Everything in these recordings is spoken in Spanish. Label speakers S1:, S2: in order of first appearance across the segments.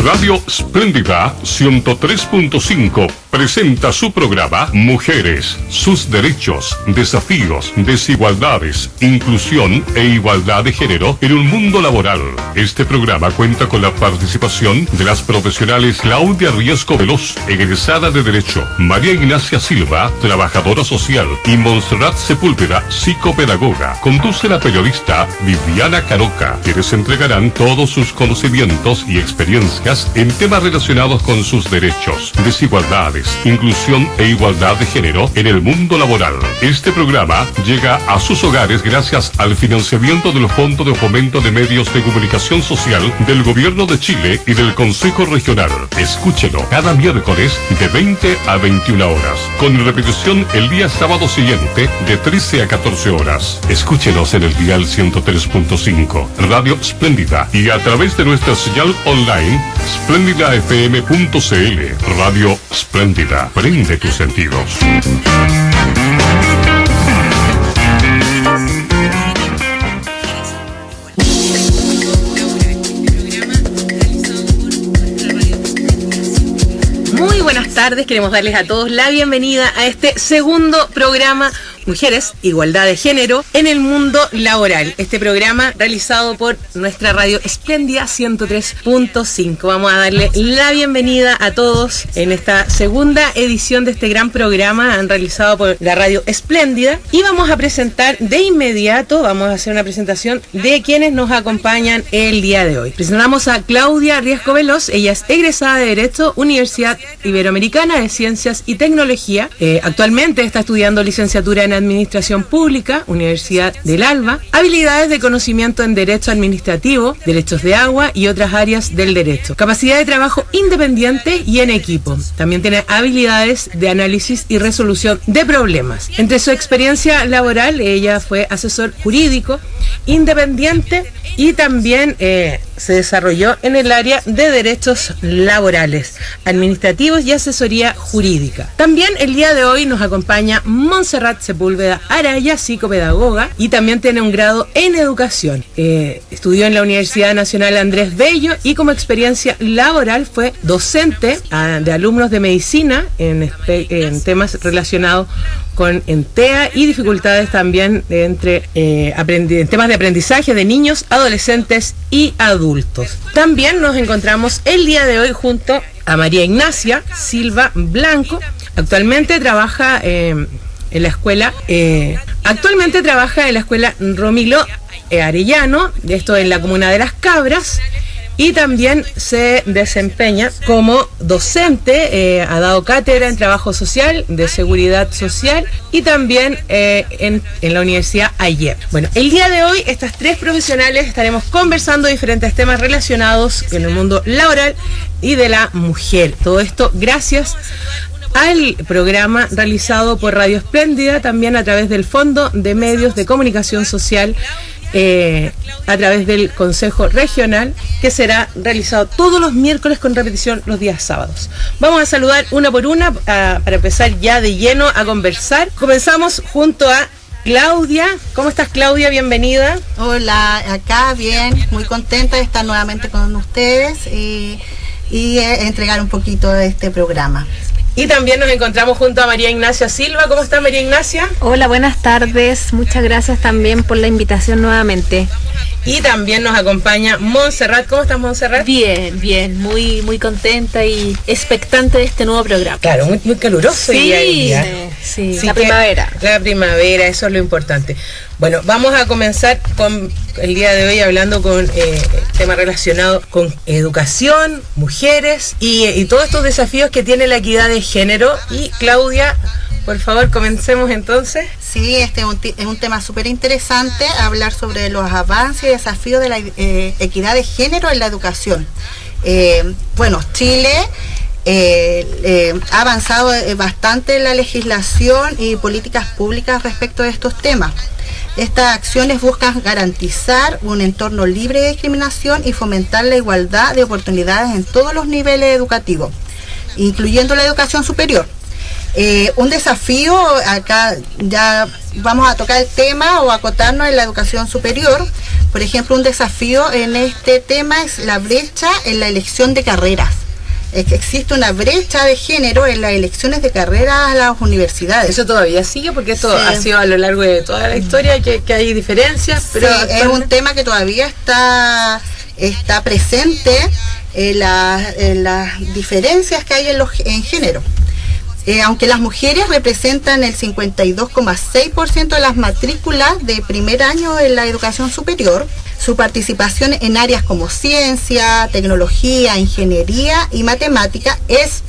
S1: Radio Espléndida 103.5 presenta su programa Mujeres, sus derechos, desafíos, desigualdades, inclusión e igualdad de género en un mundo laboral. Este programa cuenta con la participación de las profesionales Claudia Riesco Veloz, egresada de Derecho, María Ignacia Silva, trabajadora social, y Montserrat Sepúlveda, psicopedagoga. Conduce la periodista Viviana Caroca, quienes entregarán todos sus conocimientos y experiencias en temas relacionados con sus derechos, desigualdades, inclusión e igualdad de género en el mundo laboral. Este programa llega a sus hogares gracias al financiamiento del Fondo de Fomento de Medios de Comunicación Social del Gobierno de Chile y del Consejo Regional. Escúchelo cada miércoles de 20 a 21 horas, con repetición el día sábado siguiente de 13 a 14 horas. Escúchenos en el dial 103.5 Radio Espléndida y a través de nuestra señal online esplendidafm.cl. Radio Espléndida, prende tus sentidos.
S2: Muy buenas tardes, queremos darles a todos la bienvenida a este segundo programa Mujeres, Igualdad de Género en el Mundo Laboral. Este programa realizado por nuestra radio Espléndida 103.5. Vamos a darle la bienvenida a todos en esta segunda edición de este gran programa realizado por la radio Espléndida. Y vamos a presentar de inmediato, vamos a hacer una presentación de quienes nos acompañan el día de hoy. Presentamos a Claudia Riesco Veloz. Ella es egresada de Derecho, Universidad Iberoamericana de Ciencias y Tecnología. Actualmente está estudiando licenciatura en Administración Pública, Universidad del Alba, habilidades de conocimiento en Derecho Administrativo, Derechos de Agua y otras áreas del derecho. Capacidad de trabajo independiente y en equipo. También tiene habilidades de análisis y resolución de problemas. Entre su experiencia laboral, ella fue asesor jurídico, independiente y también se desarrolló en el área de derechos laborales, administrativos y asesoría jurídica. También el día de hoy nos acompaña Montserrat Sepúlveda Araya, psicopedagoga, y también tiene un grado en educación. Estudió en la Universidad Nacional Andrés Bello y como experiencia laboral fue docente de alumnos de medicina en temas relacionados con ENTEA y dificultades también en temas de aprendizaje de niños, adolescentes y adultos. También nos encontramos el día de hoy junto a María Ignacia Silva Blanco. Actualmente trabaja en la escuela Romilo Arellano, esto en la comuna de Las Cabras. Y también se desempeña como docente, ha dado cátedra en trabajo social, de seguridad social y también en la Universidad Ayer. Bueno, el día de hoy estas tres profesionales estaremos conversando diferentes temas relacionados con el mundo laboral y de la mujer. Todo esto gracias al programa realizado por Radio Espléndida, también a través del Fondo de Medios de Comunicación Social, a través del Consejo Regional, que será realizado todos los miércoles con repetición los días sábados. Vamos a saludar una por una para empezar ya de lleno a conversar. Comenzamos junto a Claudia. ¿Cómo estás, Claudia? Bienvenida.
S3: Hola, acá bien, muy contenta de estar nuevamente con ustedes y entregar un poquito de este programa.
S2: Y también nos encontramos junto a María Ignacia Silva. ¿Cómo está, María Ignacia?
S4: Hola, buenas tardes. Muchas gracias también por la invitación nuevamente.
S2: Y también nos acompaña Montserrat. ¿Cómo estás, Montserrat?
S5: Bien, bien. Muy contenta y expectante de este nuevo programa.
S2: Claro, muy caluroso.
S5: Sí,
S2: sí,
S5: la primavera.
S2: La primavera, eso es lo importante. Bueno, vamos a comenzar con el día de hoy hablando con temas relacionados con educación, mujeres y todos estos desafíos que tiene la equidad de género. Y Claudia, por favor, comencemos entonces.
S3: Sí, este es un tema súper interesante, hablar sobre los avances y desafíos de la equidad de género en la educación. Chile ha avanzado bastante en la legislación y políticas públicas respecto de estos temas. Estas acciones buscan garantizar un entorno libre de discriminación y fomentar la igualdad de oportunidades en todos los niveles educativos, incluyendo la educación superior. Un desafío, acá ya vamos a tocar el tema o acotarnos en la educación superior, Por ejemplo, un desafío en este tema es la brecha en la elección de carreras. Es que existe una brecha de género en las elecciones de carreras a las universidades.
S2: Eso todavía sigue, porque esto ha sido a lo largo de toda la historia que hay diferencias, pero
S3: es un tema que todavía está presente en las diferencias que hay en género. Aunque las mujeres representan el 52,6% de las matrículas de primer año en la educación superior, su participación en áreas como ciencia, tecnología, ingeniería y matemática es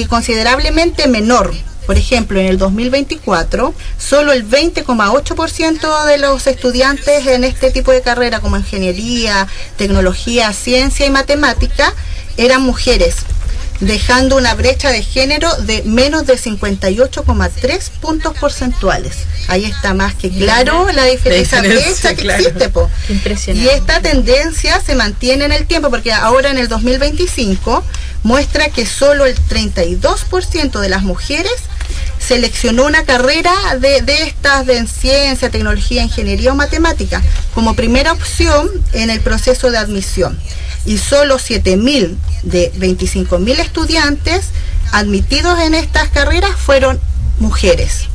S3: considerablemente menor. Por ejemplo, en el 2024, solo el 20,8% de los estudiantes en este tipo de carrera como ingeniería, tecnología, ciencia y matemática eran mujeres, dejando una brecha de género de menos de 58,3 puntos porcentuales. Ahí está más que claro la diferencia, brecha que existe.
S5: Impresionante.
S3: Y esta tendencia se mantiene en el tiempo, porque ahora en el 2025 muestra que solo el 32% de las mujeres seleccionó una carrera de estas de ciencia, tecnología, ingeniería o matemática como primera opción en el proceso de admisión. Y solo 7.000 de 25.000 estudiantes admitidos en estas carreras fueron mujeres.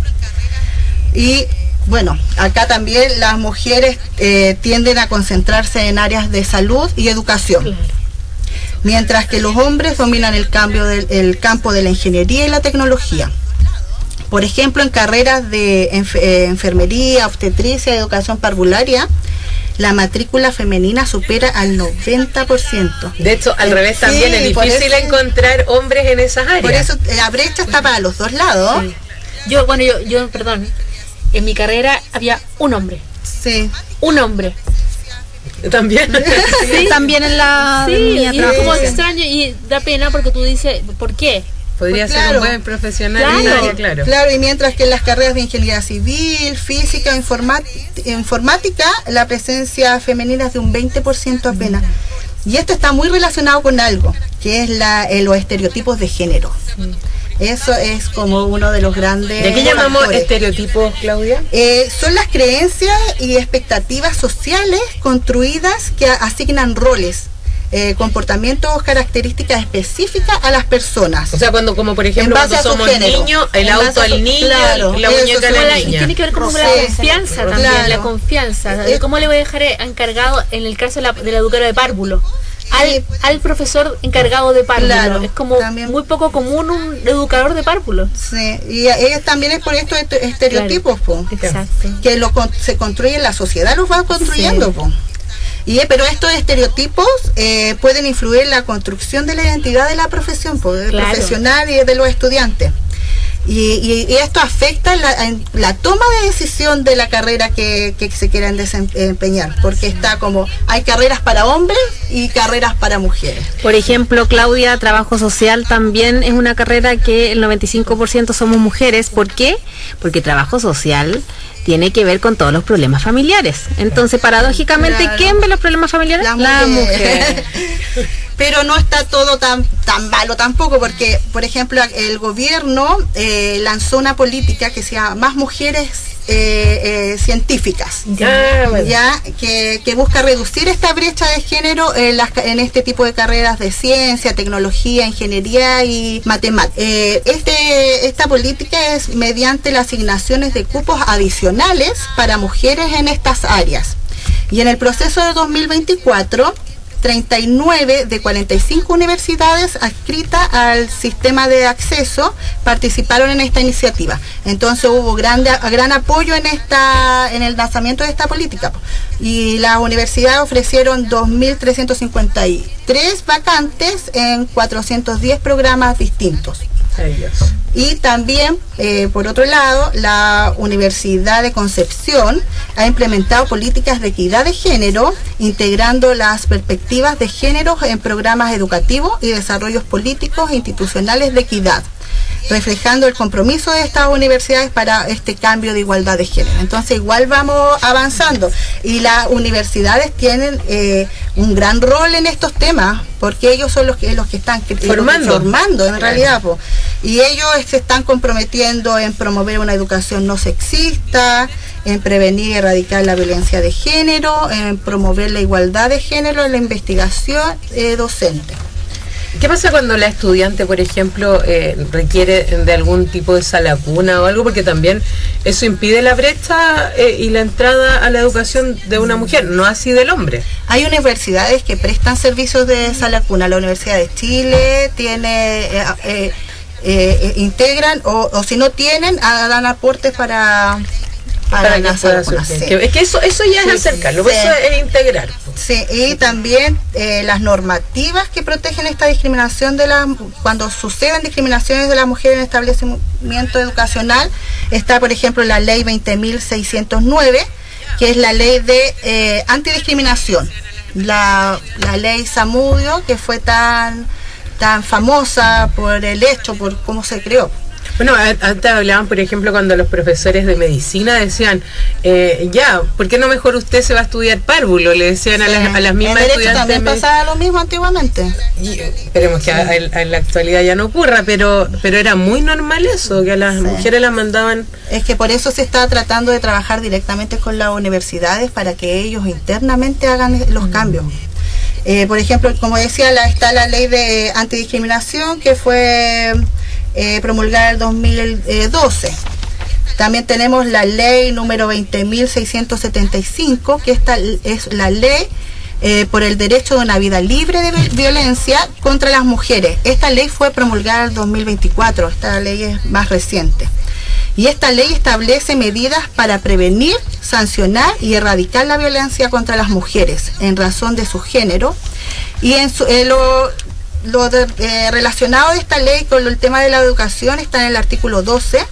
S3: Y bueno, acá también las mujeres tienden a concentrarse en áreas de salud y educación. Claro. Mientras que los hombres dominan el campo de la ingeniería y la tecnología. Por ejemplo, en carreras de enfermería, obstetricia y educación parvularia, la matrícula femenina supera al 90%.
S2: De hecho, al revés también, es difícil encontrar hombres en esas áreas.
S3: Por eso la brecha está para los dos lados.
S5: Sí. Yo, perdón, en mi carrera había un hombre.
S3: Sí.
S5: Un hombre.
S2: También.
S4: Sí, también en la
S5: mía. Y es como extraño y da pena porque tú dices, ¿por qué?
S2: Podría ser un buen profesional en el área, claro.
S3: Claro, y mientras que en las carreras de ingeniería civil, física, informática, la presencia femenina es de un 20% apenas. Y esto está muy relacionado con algo, que es los estereotipos de género. Eso es como uno de los grandes...
S2: ¿De qué llamamos estereotipos, Claudia?
S3: Son las creencias y expectativas sociales construidas que asignan roles, comportamientos, características específicas a las personas.
S2: O sea, como por ejemplo cuando somos niños, el auto al niño, claro, la muñeca a la niña.
S5: Y tiene que ver con la confianza también, claro. La confianza. ¿Cómo le voy a dejar encargado en el caso de la educadora de párvulo? Al profesor encargado de párvulo. Claro, es como también muy poco común un educador de párvulo.
S3: Sí, y ellos también es por estos estereotipos, claro,
S5: exacto,
S3: que se construye, la sociedad los va construyendo, sí. Pero estos estereotipos pueden influir en la construcción de la identidad de la profesión, del profesional y de los estudiantes. Y esto afecta la toma de decisión de la carrera que se quieran desempeñar, porque está como, hay carreras para hombres y carreras para mujeres.
S4: Por ejemplo, Claudia, trabajo social también es una carrera que el 95% somos mujeres. ¿Por qué? Porque trabajo social tiene que ver con todos los problemas familiares. Entonces, paradójicamente, claro, ¿quién ve los problemas familiares? La mujer.
S3: Pero no está todo tan malo tampoco, porque, por ejemplo, el gobierno lanzó una política que se llama Más Mujeres Científicas, que busca reducir esta brecha de género en este tipo de carreras de ciencia, tecnología, ingeniería y matemáticas. Esta política es mediante las asignaciones de cupos adicionales para mujeres en estas áreas. Y en el proceso de 2024, 39 de 45 universidades adscritas al sistema de acceso participaron en esta iniciativa. Entonces hubo gran apoyo en el lanzamiento de esta política. Y las universidades ofrecieron 2.353 vacantes en 410 programas distintos. Y también, por otro lado, la Universidad de Concepción ha implementado políticas de equidad de género, integrando las perspectivas de género en programas educativos y desarrollos políticos e institucionales de equidad, reflejando el compromiso de estas universidades para este cambio de igualdad de género. Entonces, igual vamos avanzando, y las universidades tienen un gran rol en estos temas, porque ellos son los que están formando en realidad, y ellos se están comprometiendo en promover una educación no sexista, en prevenir y erradicar la violencia de género, en promover la igualdad de género en la investigación docente.
S2: ¿Qué pasa cuando la estudiante, por ejemplo, requiere de algún tipo de sala cuna o algo? Porque también eso impide la brecha y la entrada a la educación de una mujer, no así del hombre.
S3: Hay universidades que prestan servicios de sala cuna. La Universidad de Chile tiene, integran, o si no tienen, dan aportes para
S2: que pueda surgir. Es que eso ya es acercarlo, eso es integrar.
S3: Sí, y también las normativas que protegen esta discriminación cuando suceden discriminaciones de las mujeres en establecimiento educacional, está por ejemplo la ley 20.609, que es la ley de antidiscriminación, la ley Zamudio, que fue tan famosa por el hecho, por cómo se creó.
S2: Bueno, antes hablaban, por ejemplo, cuando los profesores de medicina decían, ¿por qué no mejor usted se va a estudiar párvulo? Le decían a las mismas estudiantes.
S3: En derecho también pasaba lo mismo antiguamente.
S2: Y esperemos que en la actualidad ya no ocurra, pero era muy normal eso, que a las mujeres las mandaban.
S3: Es que por eso se está tratando de trabajar directamente con las universidades para que ellos internamente hagan los cambios. Por ejemplo, como decía, está la ley de antidiscriminación que fue promulgada en el 2012. También tenemos la ley número 20.675, que esta es la ley por el derecho de una vida libre de violencia contra las mujeres. Esta ley fue promulgada en el 2024, esta ley es más reciente. Y esta ley establece medidas para prevenir, sancionar y erradicar la violencia contra las mujeres en razón de su género. Y relacionado de esta ley con el tema de la educación está en el artículo 12,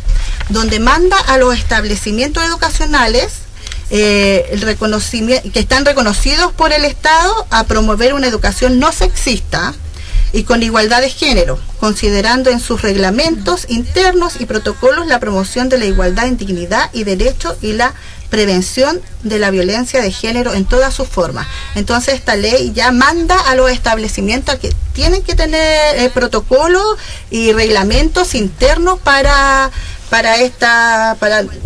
S3: donde manda a los establecimientos educacionales el reconocimiento, que están reconocidos por el Estado, a promover una educación no sexista y con igualdad de género, considerando en sus reglamentos internos y protocolos la promoción de la igualdad en dignidad y derecho y la prevención de la violencia de género en todas sus formas. Entonces esta ley ya manda a los establecimientos que tienen que tener protocolos y reglamentos internos para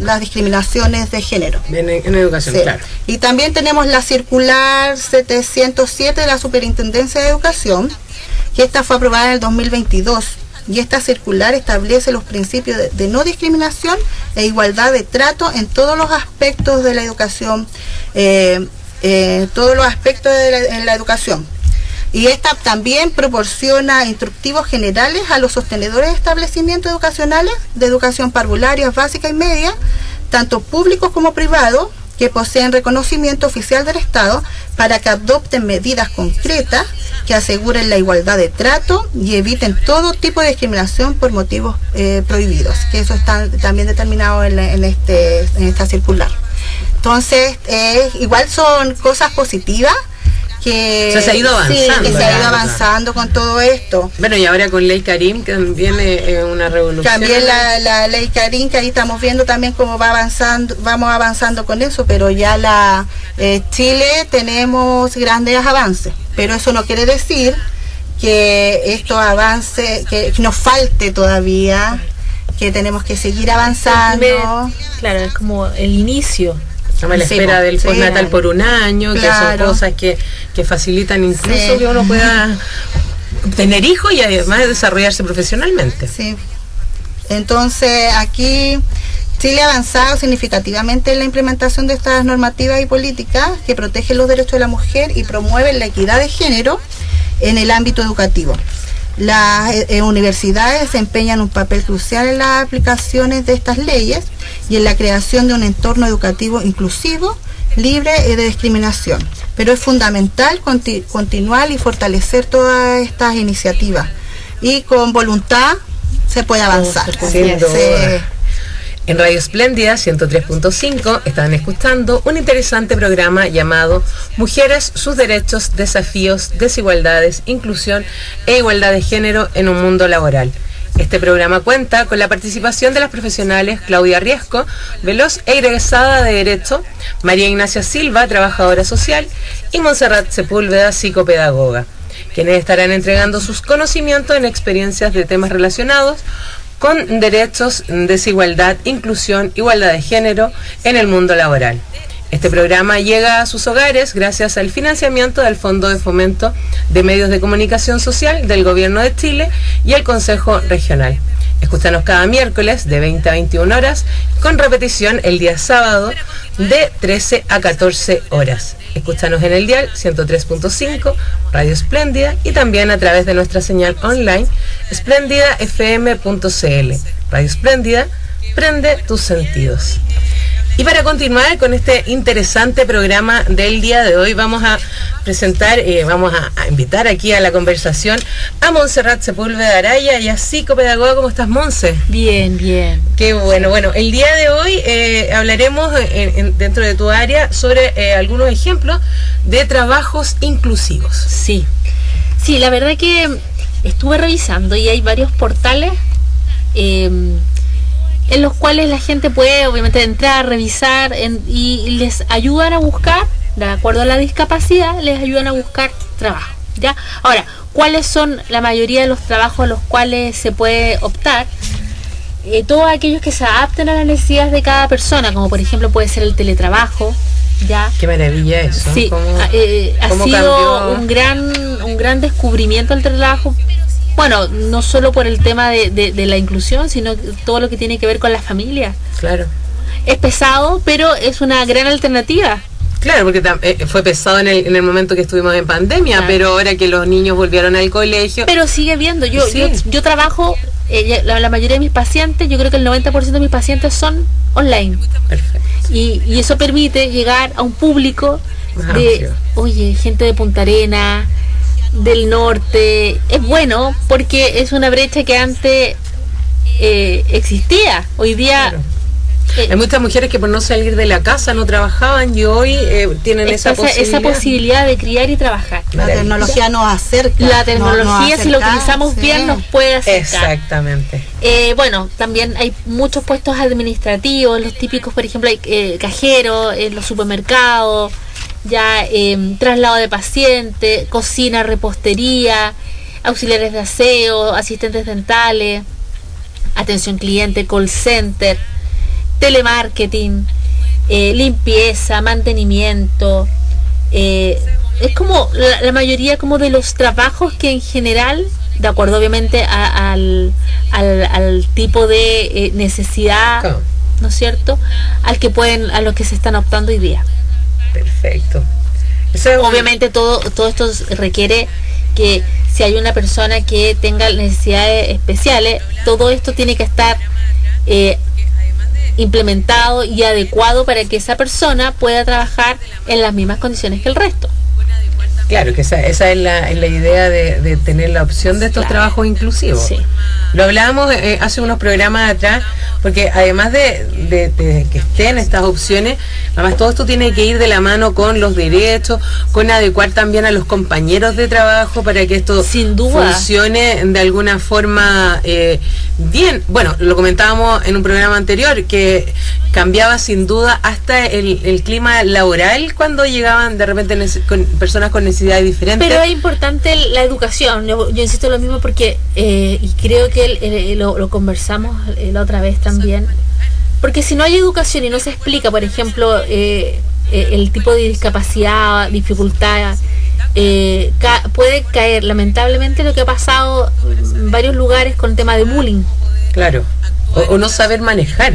S3: las discriminaciones de género.
S2: En educación, sí. Claro.
S3: Y también tenemos la circular 707 de la Superintendencia de Educación, que esta fue aprobada en el 2022. Y esta circular establece los principios de no discriminación e igualdad de trato en todos los aspectos de la educación, en la educación. Y esta también proporciona instructivos generales a los sostenedores de establecimientos educacionales de educación parvularia, básica y media, tanto públicos como privados, que poseen reconocimiento oficial del Estado, para que adopten medidas concretas que aseguren la igualdad de trato y eviten todo tipo de discriminación por motivos prohibidos, que eso está también determinado en esta circular. Entonces, igual son cosas positivas, que
S2: se ha ido avanzando.
S3: Sí, que se ha ido avanzando con todo esto.
S2: Bueno, y ahora con Ley Karim, que también es una revolución.
S3: También la Ley Karim, que ahí estamos viendo también cómo vamos avanzando con eso, pero ya Chile tenemos grandes avances, pero eso no quiere decir que esto avance, que nos falte todavía, que tenemos que seguir avanzando.
S5: Claro, es como el inicio.
S2: A la espera del postnatal por un año, claro, que son cosas que facilitan incluso que uno pueda tener hijos y además desarrollarse profesionalmente.
S3: Sí. Entonces aquí Chile ha avanzado significativamente en la implementación de estas normativas y políticas que protegen los derechos de la mujer y promueven la equidad de género en el ámbito educativo. Las universidades desempeñan un papel crucial en las aplicaciones de estas leyes y en la creación de un entorno educativo inclusivo, libre de discriminación. Pero es fundamental continuar y fortalecer todas estas iniciativas. Y con voluntad se puede avanzar.
S2: En Radio Espléndida 103.5 están escuchando un interesante programa llamado Mujeres, sus derechos, desafíos, desigualdades, inclusión e igualdad de género en un mundo laboral. Este programa cuenta con la participación de las profesionales Claudia Riesco, veloz e egresada de Derecho, María Ignacia Silva, trabajadora social, y Montserrat Sepúlveda, psicopedagoga, quienes estarán entregando sus conocimientos en experiencias de temas relacionados con derechos, desigualdad, inclusión, igualdad de género en el mundo laboral. Este programa llega a sus hogares gracias al financiamiento del Fondo de Fomento de Medios de Comunicación Social del Gobierno de Chile y el Consejo Regional. Escúchanos cada miércoles de 20 a 21 horas, con repetición el día sábado de 13 a 14 horas. Escúchanos en el dial 103.5, Radio Espléndida, y también a través de nuestra señal online, esplendidafm.cl. Radio Espléndida, prende tus sentidos. Y para continuar con este interesante programa del día de hoy, vamos a presentar, vamos a invitar aquí a la conversación a Montserrat Sepúlveda Araya, ella es psicopedagoga. ¿Cómo estás, Monse?
S5: Bien, bien.
S2: Qué bueno. Bueno, el día de hoy hablaremos dentro de tu área sobre algunos ejemplos de trabajos inclusivos.
S5: Sí, la verdad que estuve revisando y hay varios portales en los cuales la gente puede obviamente entrar, revisar y les ayudan a buscar, de acuerdo a la discapacidad, les ayudan a buscar trabajo, ¿ya? Ahora, ¿cuáles son la mayoría de los trabajos a los cuales se puede optar? Todos aquellos que se adapten a las necesidades de cada persona, como por ejemplo puede ser el teletrabajo, ¿ya?
S2: Qué maravilla eso.
S5: Sí, ha sido un gran descubrimiento el teletrabajo. Bueno, no solo por el tema de la inclusión, sino todo lo que tiene que ver con la familia.
S2: Claro.
S5: Es pesado, pero es una gran alternativa.
S2: Claro, porque fue pesado en el momento que estuvimos en pandemia, claro. Pero ahora que los niños volvieron al colegio...
S5: Pero sigue viendo, yo trabajo, la mayoría de mis pacientes, yo creo que el 90% de mis pacientes son online.
S2: Perfecto.
S5: Y eso permite llegar a un público gente de Punta Arenas, del norte. Es bueno porque es una brecha que antes existía. Hoy día... Claro.
S2: Hay muchas mujeres que por no salir de la casa no trabajaban y hoy tienen esa
S5: posibilidad de criar y trabajar.
S3: La tecnología nos acerca.
S5: La tecnología, si lo utilizamos bien, nos puede acercar.
S2: Exactamente.
S5: Bueno, también hay muchos puestos administrativos, los típicos, por ejemplo, hay cajeros en los supermercados, ya traslado de pacientes, cocina, repostería, auxiliares de aseo, asistentes dentales, atención cliente, call center, telemarketing, limpieza, mantenimiento. Es como la mayoría como de los trabajos que en general, de acuerdo obviamente al tipo de necesidad, ¿no es cierto?, a los que se están optando hoy día.
S2: Perfecto.
S5: Obviamente todo esto requiere que si hay una persona que tenga necesidades especiales, todo esto tiene que estar implementado y adecuado para que esa persona pueda trabajar en las mismas condiciones que el resto.
S2: Claro, que esa es la idea de tener la opción de estos trabajos inclusivos. Sí. Lo hablábamos hace unos programas atrás, porque además de que estén estas opciones, además todo esto tiene que ir de la mano con los derechos, con adecuar también a los compañeros de trabajo para que esto
S5: sin duda
S2: funcione de alguna forma bien. Bueno, lo comentábamos en un programa anterior, que cambiaba sin duda hasta el clima laboral cuando llegaban de repente con personas con necesidades diferentes.
S5: Pero es importante la educación, yo insisto en lo mismo porque, y creo que lo conversamos la otra vez también, porque si no hay educación y no se explica, por ejemplo, el tipo de discapacidad, dificultad, puede caer lamentablemente lo que ha pasado en varios lugares con el tema de bullying.
S2: Claro. O no saber manejar.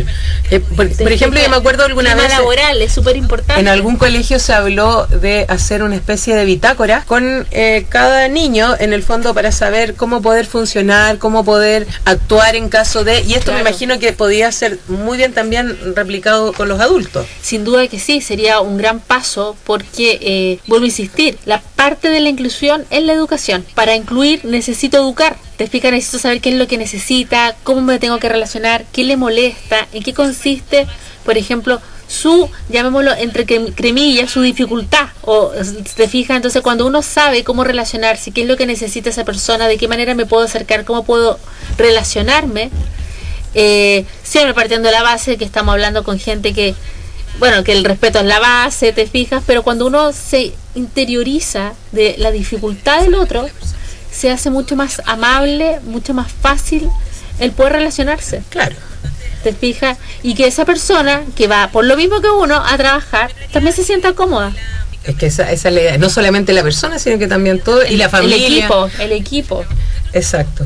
S2: Por ejemplo, yo me acuerdo alguna vez...
S5: El tema laboral es súper importante.
S2: En algún colegio se habló de hacer una especie de bitácora con cada niño, en el fondo, para saber cómo poder funcionar, cómo poder actuar en caso de... Y esto me imagino que podía ser muy bien también replicado con los adultos.
S5: Sin duda que sí, sería un gran paso porque, vuelvo a insistir, la parte de la inclusión es la educación. Para incluir necesito educar. Te explica, necesito saber qué es lo que necesita, cómo me tengo que relacionar, qué le molesta, en qué consiste, por ejemplo, su, llamémoslo entre cremillas, su dificultad. O te fijas, entonces cuando uno sabe cómo relacionarse, qué es lo que necesita esa persona, de qué manera me puedo acercar, cómo puedo relacionarme, siempre partiendo de la base que estamos hablando con gente que, bueno, que el respeto es la base, te fijas, pero cuando uno se interioriza de la dificultad del otro, se hace mucho más amable, mucho más fácil el poder relacionarse.
S2: Claro.
S5: ¿Te fijas? Y que esa persona que va por lo mismo que uno a trabajar también se sienta cómoda.
S2: Es que esa es la idea, no solamente la persona, sino que también todo, y la familia.
S5: El equipo.
S2: Exacto.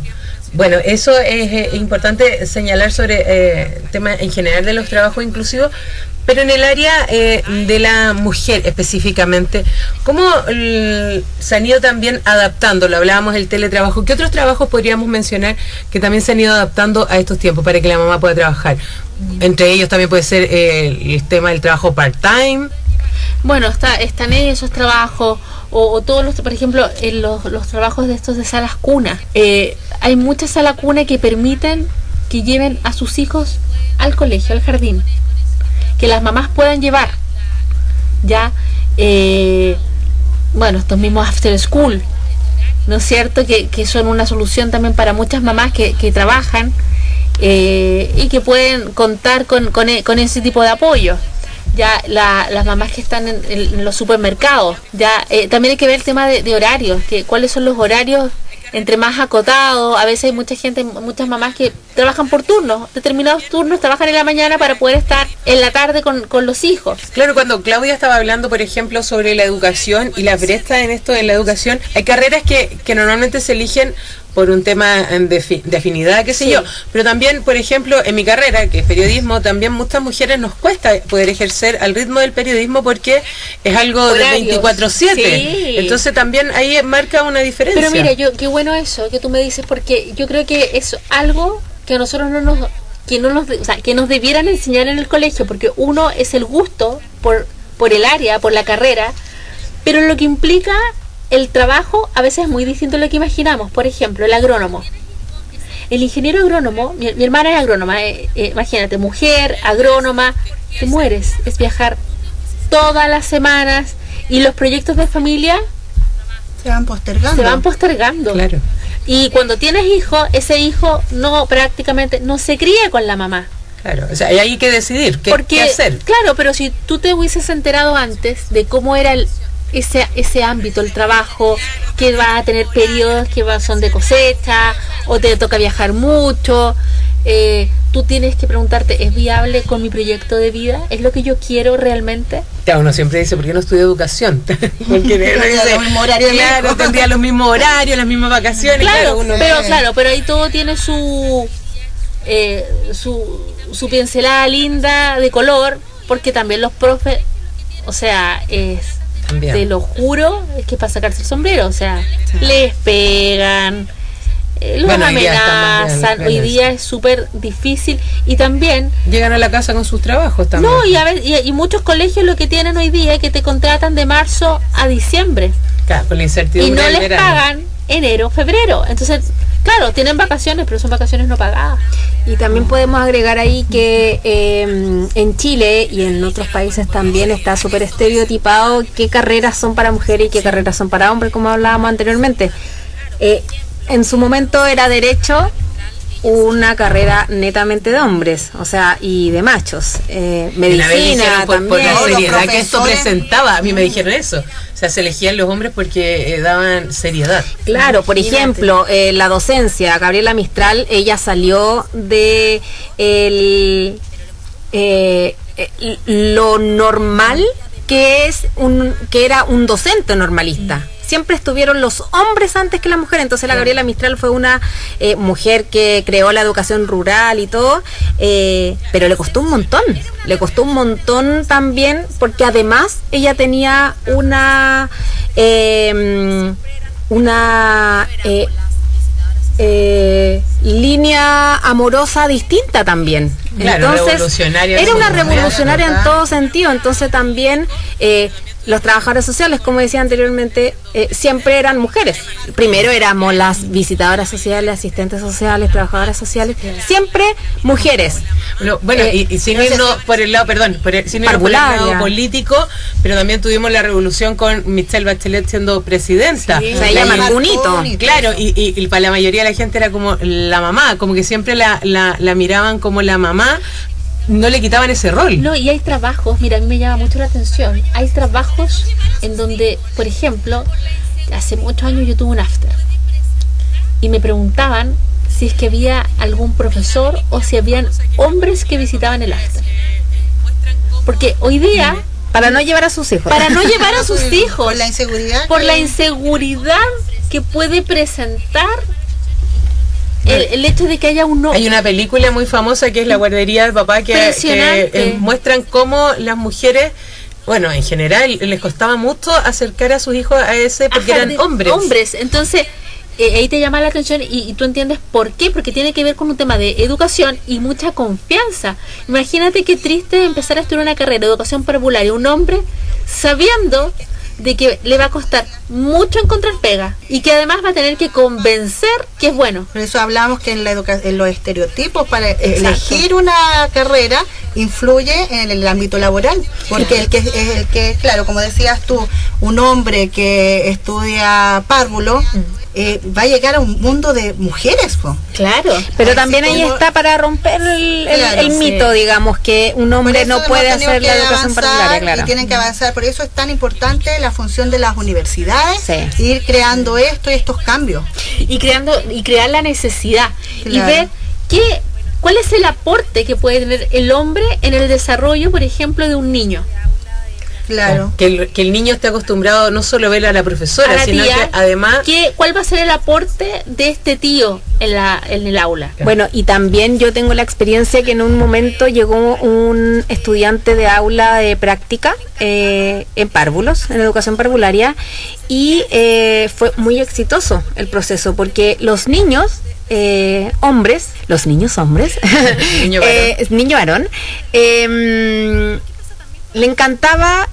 S2: Bueno, eso es importante señalar sobre temas en general de los trabajos inclusivos, pero en el área de la mujer específicamente, ¿cómo se han ido también adaptando? Lo hablábamos del teletrabajo. ¿Qué otros trabajos podríamos mencionar que también se han ido adaptando a estos tiempos para que la mamá pueda trabajar? Entre ellos también puede ser el tema del trabajo part-time.
S5: Bueno, están esos trabajos, o todos los, por ejemplo, en los trabajos de estos de salas cuna. Hay muchas salas cuna que permiten que lleven a sus hijos al colegio, al jardín, que las mamás puedan llevar, ya, bueno, estos mismos after school, ¿no es cierto? Que son una solución también para muchas mamás que trabajan y que pueden contar con ese tipo de apoyo. Ya las mamás que están en los supermercados, ya también hay que ver el tema de horarios, que cuáles son los horarios entre más acotados. A veces hay muchas mamás que trabajan por turnos, determinados turnos trabajan en la mañana para poder estar en la tarde con los hijos.
S2: Claro, cuando Claudia estaba hablando, por ejemplo, sobre la educación y la brecha en esto de la educación, hay carreras que normalmente se eligen por un tema de afinidad, qué sé yo, pero también, por ejemplo, en mi carrera, que es periodismo, también muchas mujeres nos cuesta poder ejercer al ritmo del periodismo porque es algo
S5: horarios,
S2: de 24/7, entonces también ahí marca una diferencia.
S5: Pero mira, qué bueno eso que tú me dices, porque yo creo que es algo que a nosotros que nos debieran enseñar en el colegio, porque uno es el gusto por el área, por la carrera, pero lo que implica el trabajo a veces es muy distinto a lo que imaginamos. Por ejemplo, el agrónomo. El ingeniero agrónomo, mi hermana es agrónoma, imagínate, mujer, agrónoma, te mueres, es viajar todas las semanas y los proyectos de familia
S3: se van postergando.
S2: Claro.
S5: Y cuando tienes hijo, ese hijo prácticamente no se cría con la mamá.
S2: Claro, o sea, hay que decidir qué hacer.
S5: Claro, pero si tú te hubieses enterado antes de cómo era ese ámbito, el trabajo, que vas a tener periodos que son de cosecha, o te toca viajar mucho, tú tienes que preguntarte, ¿es viable con mi proyecto de vida? ¿Es lo que yo quiero realmente?
S2: Claro, uno siempre dice, ¿por qué no estudio educación? Porque
S3: tendría los mismos horarios,
S2: claro, tendría los mismos horarios, las mismas vacaciones.
S5: Claro, pero ahí todo tiene su pincelada linda de color, porque también los profes, o sea, también. Te lo juro, es que para sacarse el sombrero, o sea, les pegan, los amenazan. Hoy día es súper difícil, y también
S2: llegan a la casa con sus trabajos también.
S5: No, y muchos colegios lo que tienen hoy día es que te contratan de marzo a diciembre.
S2: Claro, con la incertidumbre.
S5: Y no les pagan enero, febrero. Entonces, claro, tienen vacaciones, pero son vacaciones no pagadas.
S4: Y también podemos agregar ahí que en Chile y en otros países también está súper estereotipado qué carreras son para mujeres y qué carreras son para hombres, como hablábamos anteriormente. En su momento era derecho una carrera netamente de hombres, o sea, y de machos. Medicina
S2: por
S4: también.
S2: la seriedad que esto presentaba, a mí me dijeron eso. O sea, se elegían los hombres porque daban seriedad.
S4: Claro, por ejemplo, la docencia, Gabriela Mistral, ella salió de lo normal que era un docente normalista. Siempre estuvieron los hombres antes que la mujer. Entonces la Gabriela Mistral fue una mujer que creó la educación rural y todo, pero le costó un montón también, porque además ella tenía una línea amorosa distinta también.
S2: Claro,
S4: entonces era una revolucionaria en todo sentido. Entonces también los trabajadores sociales, como decía anteriormente, siempre eran mujeres. Primero éramos las visitadoras sociales, asistentes sociales, trabajadoras sociales, siempre mujeres.
S2: Bueno, y sin irnos por el lado, sin irnos por el lado político, pero también tuvimos la revolución con Michelle Bachelet siendo presidenta.
S4: Sí, o sea, ella marcó un hito.
S2: Claro, y para la mayoría de la gente era como la mamá, como que siempre la miraban como la mamá. No le quitaban ese rol.
S5: No, y hay trabajos, mira, a mí me llama mucho la atención. Hay trabajos en donde, por ejemplo, hace muchos años yo tuve un after y me preguntaban si es que había algún profesor o si habían hombres que visitaban el after. Porque hoy día...
S4: Para no llevar a sus hijos.
S5: Para no llevar a sus hijos.
S3: Por la inseguridad.
S5: Por la inseguridad que puede presentar el hecho de que haya un hombre.
S2: Hay una película muy famosa que es La guardería del papá, que muestran cómo las mujeres, bueno, en general les costaba mucho acercar a sus hijos a ese, porque eran hombres.
S5: Entonces ahí te llama la atención y tú entiendes por qué, porque tiene que ver con un tema de educación y mucha confianza. Imagínate qué triste empezar a estudiar una carrera de educación parvularia, un hombre sabiendo de que le va a costar mucho encontrar pega y que además va a tener que convencer que es bueno.
S3: Por eso hablamos que en los estereotipos para elegir una carrera influye en el ámbito laboral, porque el que, claro, como decías tú, un hombre que estudia párvulo va a llegar a un mundo de mujeres, po.
S5: Claro.
S4: Pero también ahí está para romper el mito, digamos, que un hombre no puede hacer la educación parvularia, claro.
S3: Y tienen que avanzar, por eso es tan importante la función de las universidades, ir creando estos cambios.
S5: Y crear la necesidad.
S3: Claro.
S5: Y ver cuál es el aporte que puede tener el hombre en el desarrollo, por ejemplo, de un niño.
S3: Claro.
S2: Que el niño esté acostumbrado no solo a ver a la profesora, sino que además...
S5: ¿Cuál va a ser el aporte de este tío en el aula?
S4: Bueno, y también yo tengo la experiencia que en un momento llegó un estudiante de aula de práctica en párvulos, en educación parvularia, y fue muy exitoso el proceso, porque los niños... hombres, niño varón, le encantaba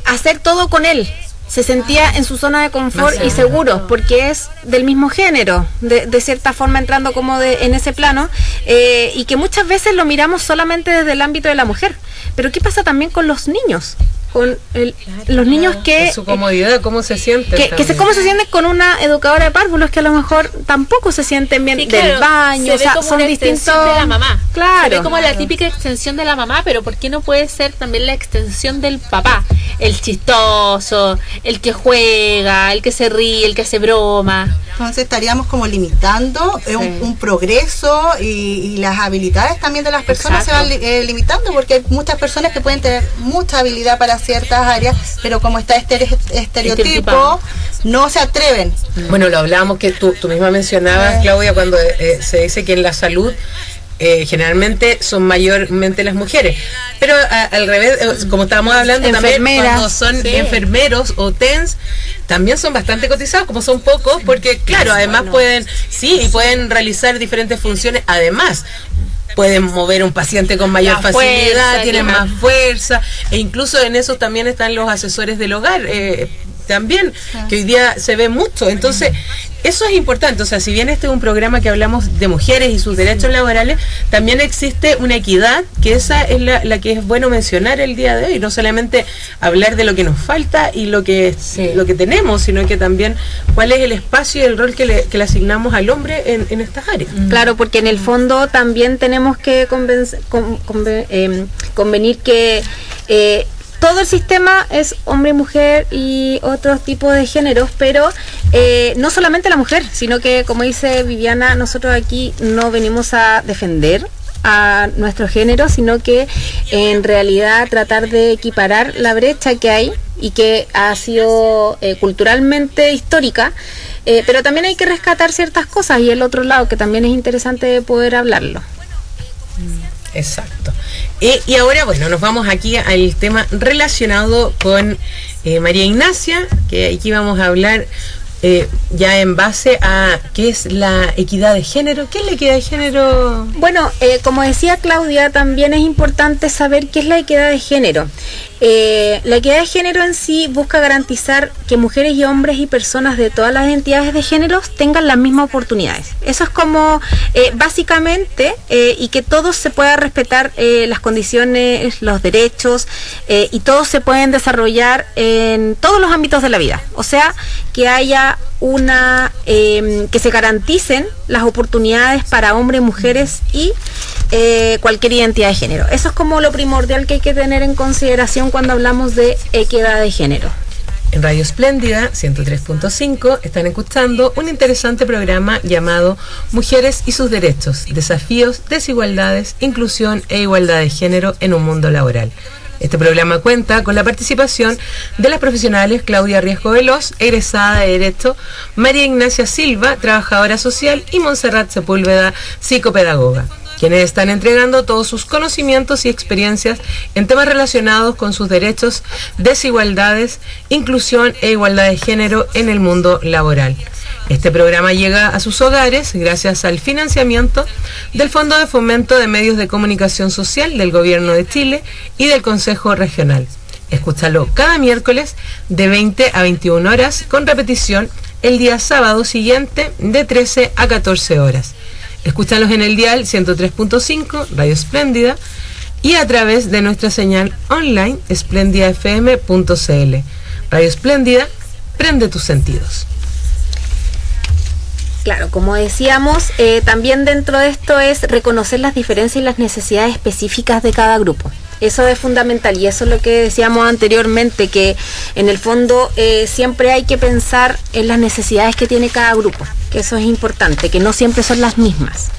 S4: hacer todo con él. Se sentía en su zona de confort y seguro, porque es del mismo género, de cierta forma entrando como en ese plano, y que muchas veces lo miramos solamente desde el ámbito de la mujer. Pero ¿qué pasa también con los niños? Con los niños que...
S2: su comodidad, cómo se sienten.
S4: Cómo se sienten con una educadora de párvulos que a lo mejor tampoco se sienten bien del baño,
S5: o sea, son distintos de la mamá.
S4: Claro.
S5: Se ve como la típica extensión de la mamá, pero ¿por qué no puede ser también la extensión del papá? El chistoso, el que juega, el que se ríe, el que hace broma.
S3: Entonces estaríamos como limitando un progreso y las habilidades también de las personas. Exacto. Se van limitando, porque hay muchas personas que pueden tener mucha habilidad para ciertas áreas, pero como está este estereotipo, no se atreven.
S2: Bueno, lo hablábamos, que tú misma mencionabas, Claudia, cuando se dice que en la salud generalmente son mayormente las mujeres, pero al revés, como estábamos hablando, también cuando son enfermeros o TENS, también son bastante cotizados, como son pocos, porque claro, además pueden realizar diferentes funciones, además pueden mover un paciente con mayor facilidad, tienen más fuerza, e incluso en eso también están los asesores del hogar, también, que hoy día se ve mucho. Entonces, eso es importante. O sea, si bien este es un programa que hablamos de mujeres y sus derechos laborales, también existe una equidad, que esa es la que es bueno mencionar el día de hoy. No solamente hablar de lo que nos falta y lo que tenemos, sino que también cuál es el espacio y el rol que le asignamos al hombre en estas áreas.
S4: Claro, porque en el fondo también tenemos que convenir que todo el sistema es hombre y mujer y otros tipos de géneros, pero no solamente la mujer, sino que, como dice Viviana, nosotros aquí no venimos a defender a nuestro género, sino que en realidad tratar de equiparar la brecha que hay y que ha sido culturalmente histórica, pero también hay que rescatar ciertas cosas, y el otro lado que también es interesante poder hablarlo.
S2: Exacto. Y ahora, bueno, nos vamos aquí al tema relacionado con María Ignacia, que aquí vamos a hablar ya en base a qué es la equidad de género. ¿Qué es la equidad de género?
S4: Bueno, como decía Claudia, también es importante saber qué es la equidad de género. La equidad de género en sí busca garantizar que mujeres y hombres y personas de todas las entidades de géneros tengan las mismas oportunidades. Eso es como básicamente, y que todos se puedan respetar las condiciones, los derechos, y todos se pueden desarrollar en todos los ámbitos de la vida. O sea, que haya que se garanticen las oportunidades para hombres, mujeres y cualquier identidad de género. Eso es como lo primordial que hay que tener en consideración cuando hablamos de equidad de género.
S2: En Radio Espléndida 103.5 están escuchando un interesante programa llamado Mujeres y sus derechos, desafíos, desigualdades, inclusión e igualdad de género en un mundo laboral. Este programa cuenta con la participación de las profesionales Claudia Riesco Veloz, egresada de Derecho, María Ignacia Silva, trabajadora social, y Montserrat Sepúlveda, psicopedagoga, quienes están entregando todos sus conocimientos y experiencias en temas relacionados con sus derechos, desigualdades, inclusión e igualdad de género en el mundo laboral. Este programa llega a sus hogares gracias al financiamiento del Fondo de Fomento de Medios de Comunicación Social del Gobierno de Chile y del Consejo Regional. Escúchalo cada miércoles de 20 a 21 horas, con repetición el día sábado siguiente de 13 a 14 horas. Escúchalos en el dial 103.5, Radio Espléndida, y a través de nuestra señal online esplendidafm.cl. Radio Espléndida, prende tus sentidos.
S4: Claro, como decíamos, también dentro de esto es reconocer las diferencias y las necesidades específicas de cada grupo. Eso es fundamental, y eso es lo que decíamos anteriormente, que en el fondo siempre hay que pensar en las necesidades que tiene cada grupo, que eso es importante, que no siempre son las mismas.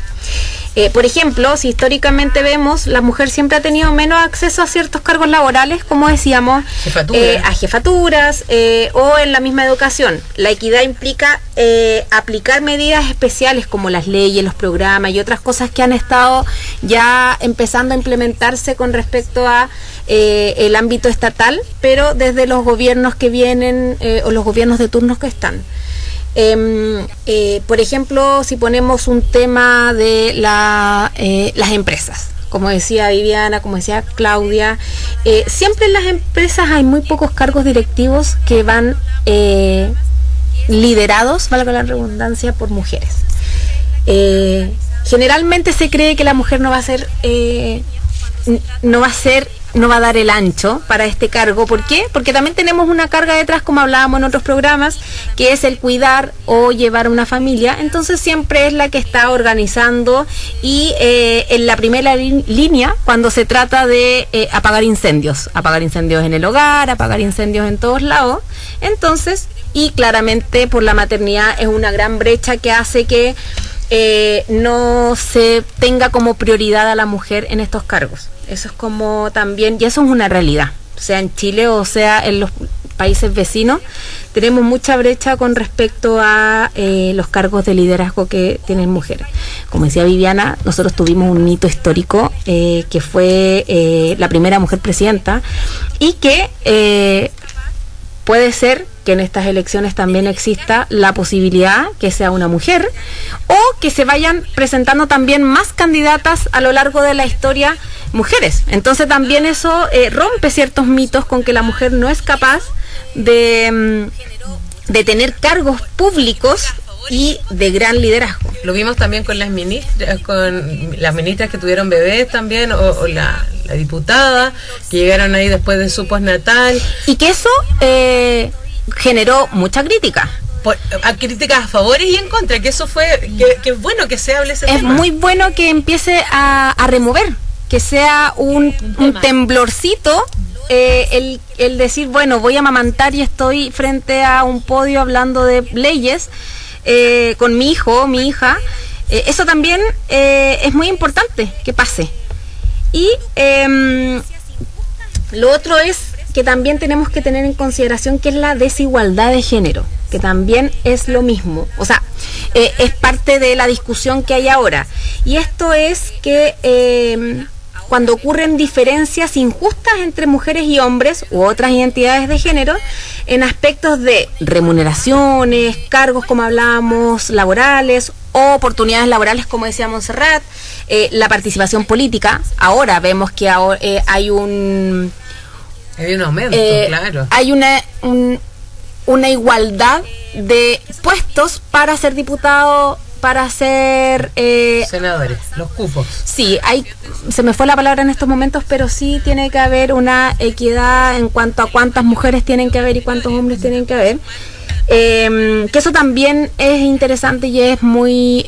S4: Por ejemplo, si históricamente vemos, la mujer siempre ha tenido menos acceso a ciertos cargos laborales, como decíamos, a jefaturas o en la misma educación. La equidad implica aplicar medidas especiales como las leyes, los programas y otras cosas que han estado ya empezando a implementarse con respecto a el ámbito estatal, pero desde los gobiernos que vienen o los gobiernos de turnos que están. Por ejemplo, si ponemos un tema de las empresas, como decía Viviana, como decía Claudia, siempre en las empresas hay muy pocos cargos directivos que van liderados, valga la redundancia, por mujeres. Generalmente se cree que la mujer no va a dar el ancho para este cargo. ¿Por qué? Porque también tenemos una carga detrás, como hablábamos en otros programas, que es el cuidar o llevar una familia. Entonces siempre es la que está organizando y en la primera línea cuando se trata de apagar incendios en el hogar, apagar incendios en todos lados. Entonces, y claramente por la maternidad es una gran brecha que hace que no se tenga como prioridad a la mujer en estos cargos. Eso es como también, y eso es una realidad, sea en Chile o sea en los países vecinos, tenemos mucha brecha con respecto a los cargos de liderazgo que tienen mujeres. Como decía Viviana, nosotros tuvimos un hito histórico que fue la primera mujer presidenta, y que puede ser que en estas elecciones también exista la posibilidad que sea una mujer, o que se vayan presentando también más candidatas a lo largo de la historia mujeres. Entonces también eso rompe ciertos mitos con que la mujer no es capaz de tener cargos públicos y de gran liderazgo.
S2: Lo vimos también con las ministras que tuvieron bebés también, o la diputada que llegaron ahí después de su postnatal,
S4: y que eso generó mucha crítica.
S2: Críticas a favor y en contra, que eso fue, que es bueno que se hable ese tema.
S4: Es muy bueno que empiece a remover, que sea un temblorcito, el decir, bueno, voy a amamantar y estoy frente a un podio hablando de leyes con mi hijo, mi hija. Eso también es muy importante que pase. Y lo otro es que también tenemos que tener en consideración que es la desigualdad de género, que también es lo mismo, o sea, es parte de la discusión que hay ahora. Y esto es que cuando ocurren diferencias injustas entre mujeres y hombres u otras identidades de género en aspectos de remuneraciones, cargos, como hablábamos, laborales, o oportunidades laborales, como decía Montserrat, la participación política. Ahora vemos que hay un
S2: aumento, claro.
S4: Hay una igualdad de puestos para ser diputado, para ser
S2: senadores, los cupos.
S4: Sí, se me fue la palabra en estos momentos, pero sí tiene que haber una equidad en cuanto a cuántas mujeres tienen que haber y cuántos hombres tienen que haber. Que eso también es interesante y es muy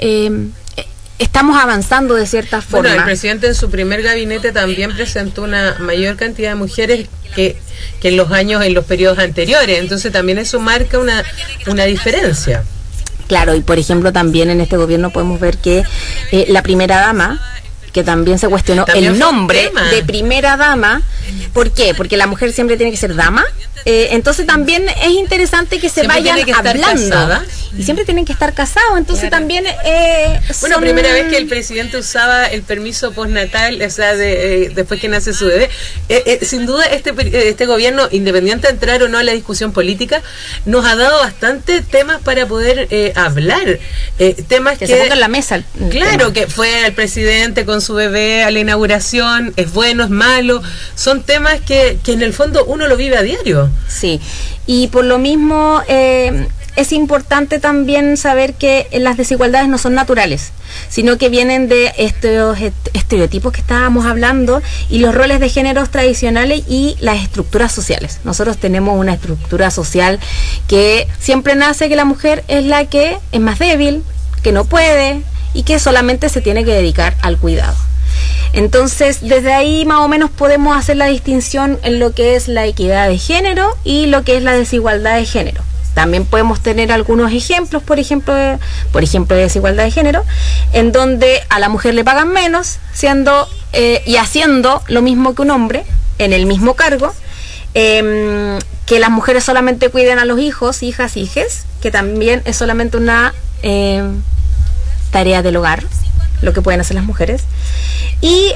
S4: estamos avanzando de cierta forma.
S2: Bueno, el presidente en su primer gabinete también presentó una mayor cantidad de mujeres que en los periodos anteriores, entonces también eso marca una diferencia.
S4: Claro, y por ejemplo también en este gobierno podemos ver que la primera dama, que también se cuestionó también el nombre de primera dama. ¿Por qué? Porque la mujer siempre tiene que ser dama. Entonces también es interesante que se siempre vayan hablando. Casada. Y siempre tienen que estar casados. Entonces también...
S2: bueno, primera vez que el presidente usaba el permiso postnatal, o sea, después que nace su bebé. Sin duda este gobierno, independiente de entrar o no a la discusión política, nos ha dado bastante temas para poder hablar. Temas que se
S4: pongan en la mesa.
S2: Claro, que fue el presidente con su bebé a la inauguración, es bueno, es malo, son temas que en el fondo uno lo vive a diario.
S4: Sí, y por lo mismo es importante también saber que las desigualdades no son naturales, sino que vienen de estos estereotipos que estábamos hablando y los roles de géneros tradicionales y las estructuras sociales. Nosotros tenemos una estructura social que siempre nace que la mujer es la que es más débil, que no puede y que solamente se tiene que dedicar al cuidado. Entonces, desde ahí más o menos podemos hacer la distinción en lo que es la equidad de género y lo que es la desigualdad de género. También podemos tener algunos ejemplos, por ejemplo de desigualdad de género, en donde a la mujer le pagan menos y haciendo lo mismo que un hombre en el mismo cargo, que las mujeres solamente cuiden a los hijos, hijas, hijes, que también es solamente una tarea del hogar, lo que pueden hacer las mujeres. Y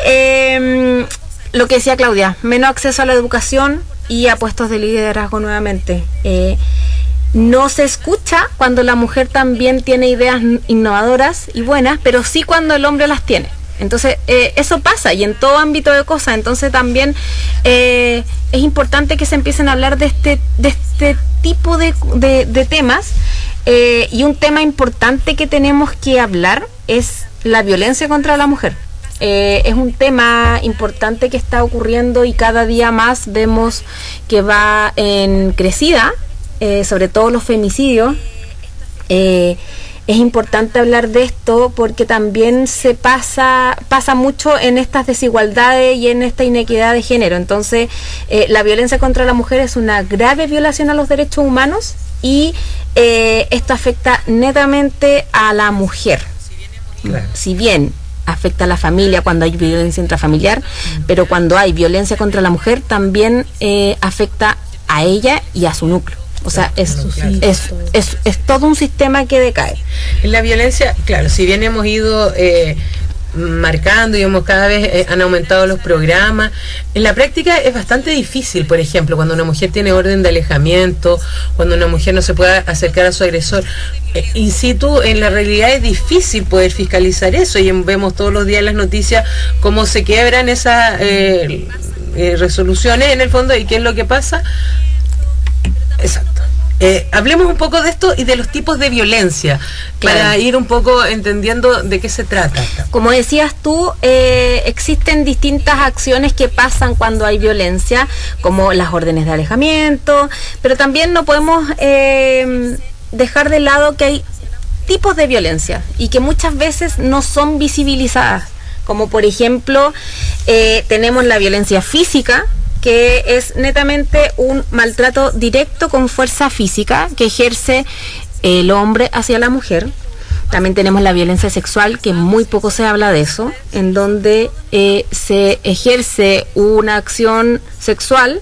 S4: lo que decía Claudia, menos acceso a la educación y a puestos de liderazgo nuevamente. No se escucha cuando la mujer también tiene ideas innovadoras y buenas, pero sí cuando el hombre las tiene. Entonces, eso pasa y en todo ámbito de cosas. Entonces también es importante que se empiecen a hablar de este tipo de temas. Y un tema importante que tenemos que hablar es la violencia contra la mujer. Es un tema importante que está ocurriendo y cada día más vemos que va en crecida, sobre todo los femicidios. Es importante hablar de esto porque también se pasa mucho en estas desigualdades y en esta inequidad de género. Entonces, la violencia contra la mujer es una grave violación a los derechos humanos y esto afecta netamente a la mujer. Claro. Si bien afecta a la familia cuando hay violencia intrafamiliar, pero cuando hay violencia contra la mujer también afecta a ella y a su núcleo. O sea, es todo un sistema que decae.
S2: En la violencia, claro, si bien hemos ido marcando y cada vez han aumentado los programas, en la práctica es bastante difícil. Por ejemplo, cuando una mujer tiene orden de alejamiento, cuando una mujer no se puede acercar a su agresor in situ, en la realidad es difícil poder fiscalizar eso y vemos todos los días en las noticias cómo se quiebran esas resoluciones en el fondo y qué es lo que pasa. Exacto. Hablemos un poco de esto y de los tipos de violencia, claro, para ir un poco entendiendo de qué se trata.
S4: Como decías tú, existen distintas acciones que pasan cuando hay violencia, como las órdenes de alejamiento, pero también no podemos dejar de lado que hay tipos de violencia y que muchas veces no son visibilizadas, como por ejemplo tenemos la violencia física, que es netamente un maltrato directo con fuerza física que ejerce el hombre hacia la mujer. También tenemos la violencia sexual, que muy poco se habla de eso, en donde se ejerce una acción sexual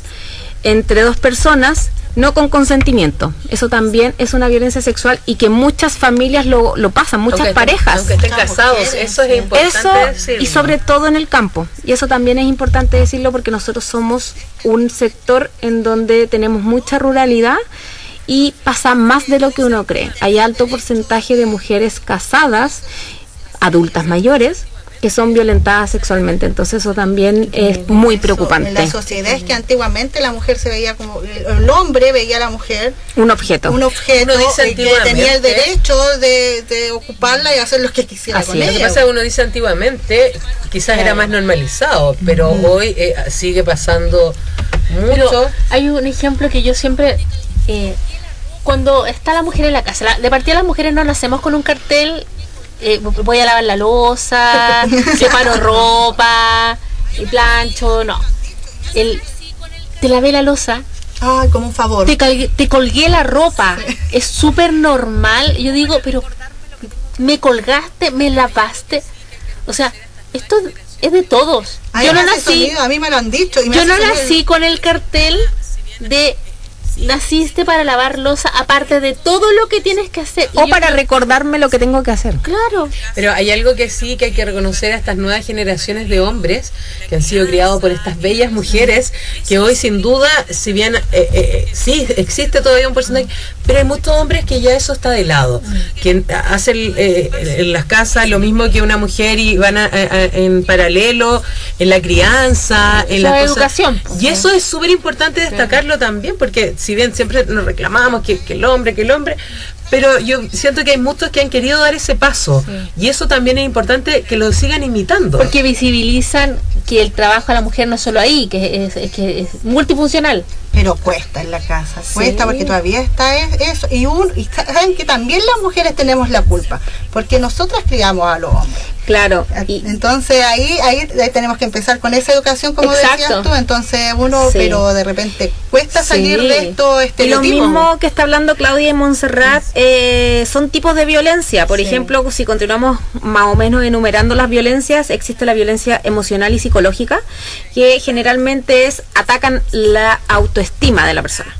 S4: entre dos personas, no con consentimiento. Eso también es una violencia sexual y que muchas familias lo pasan, muchas parejas.
S2: Aunque estén casados, eso es importante decirlo.
S4: Y sobre todo en el campo. Y eso también es importante decirlo porque nosotros somos un sector en donde tenemos mucha ruralidad y pasa más de lo que uno cree. Hay alto porcentaje de mujeres casadas, adultas mayores, que son violentadas sexualmente, entonces eso también es muy preocupante.
S3: En la sociedad es que antiguamente la mujer se veía como, el hombre veía a la mujer
S4: un objeto
S3: que tenía el derecho de ocuparla y hacer lo que quisiera con ella.
S2: Lo que pasa es que uno dice antiguamente, quizás era más normalizado, pero hoy sigue pasando mucho.
S5: Pero hay un ejemplo que yo siempre, cuando está la mujer en la casa, de partida las mujeres no nacemos con un cartel voy a lavar la loza, separo ropa y plancho, no. Te lavé la loza.
S3: Ay, como un favor.
S5: Te colgué la ropa. Sí. Es súper normal. Yo digo, pero me colgaste, me lavaste. O sea, esto es de todos.
S3: Ay, yo no nací. A mí me lo han dicho.
S5: Yo no nací con el cartel de naciste para lavar loza, aparte de todo lo que tienes que hacer.
S4: O para recordarme lo que tengo que hacer.
S5: Claro.
S2: Pero hay algo que sí que hay que reconocer a estas nuevas generaciones de hombres que han sido criados por estas bellas mujeres, que hoy sin duda, si bien sí existe todavía un porcentaje, pero hay muchos hombres que ya eso está de lado, que hacen en las casas lo mismo que una mujer y van en paralelo en la crianza, en la
S5: educación.
S2: Y eso es súper importante destacarlo también, porque si bien siempre nos reclamamos que el hombre, pero yo siento que hay muchos que han querido dar ese paso, y eso también es importante que lo sigan imitando.
S5: Porque visibilizan que el trabajo de la mujer no es solo ahí, que es multifuncional.
S3: Pero cuesta en la casa, cuesta porque todavía está eso. Y saben que también las mujeres tenemos la culpa, porque nosotras criamos a los hombres.
S4: Claro.
S3: Entonces ahí tenemos que empezar con esa educación, como decías tú. Entonces pero de repente cuesta salir de esto.
S4: Y lo mismo que está hablando Claudia y Montserrat, son tipos de violencia. Por ejemplo, si continuamos más o menos enumerando las violencias, existe la violencia emocional y psicológica, que generalmente atacan la autoestima de la persona,